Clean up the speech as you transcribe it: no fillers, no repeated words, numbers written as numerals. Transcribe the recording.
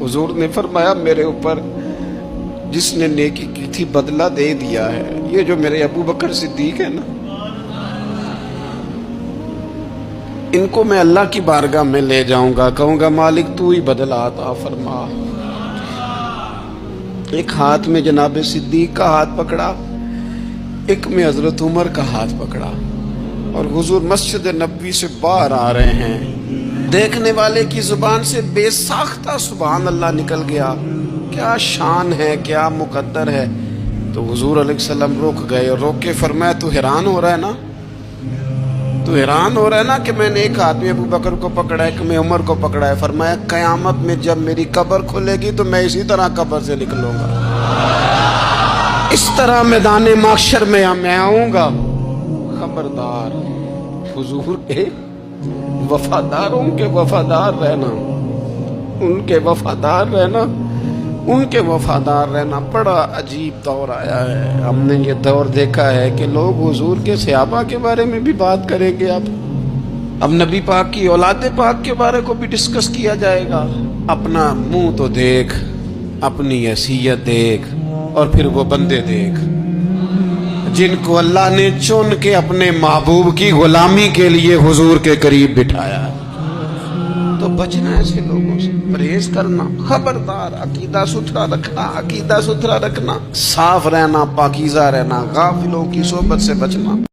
हुजूर ने फरमाया मेरे ऊपर जिसने नेकी की थी बदला दे दिया है। ये जो मेरे अबू बकर सिद्दीक है ना, इनको मैं अल्लाह की बारगाह में ले जाऊंगा, कहूंगा मालिक तू ही बदला अता फरमा। एक हाथ में जनाब सिद्दीक का हाथ पकड़ा, एक में हजरत उमर का हाथ पकड़ा, और हुजूर मस्जिद नबवी से बाहर आ रहे हैं। देखने वाले की जुबान से बेसाख्ता सुभान अल्लाह निकल गया। क्या शान है, क्या मुकद्दर है। तो हुजूर अलैहिस्सलाम रुक गए और रोक के फरमाया तू हैरान हो रहा है ना, तू हैरान हो रहा है ना कि मैंने एक हाथ में अबू बकर को पकड़ा है, एक में उमर को पकड़ा है। फरमाया कयामत में जब मेरी कब्र खुलेगी तो मैं इसी तरह कब्र से निकलूंगा, इस तरह मैदान माशर में मैं आऊंगा। खबरदार हुजूर के वफादारों के वफादार रहना, उनके वफादार रहना, उनके वफादार रहना। बड़ा अजीब दौर आया है। हमने ये दौर देखा है कि लोग हुजूर के सहाबा के बारे में भी बात करेंगे। अब नबी पाक की औलाद पाक के बारे को भी डिस्कस किया जाएगा। अपना मुंह तो देख, अपनी हैसियत देख, और फिर वो बंदे देख जिनको अल्लाह ने चुन के अपने महबूब की गुलामी के लिए हुजूर के करीब बिठाया। तो बचना ऐसे लोगों से, परहेज करना। खबरदार अकीदा सुथरा रखना, अकीदा सुथरा रखना, साफ रहना, पाकीज़ा रहना, गाफिलों की सोबत से बचना।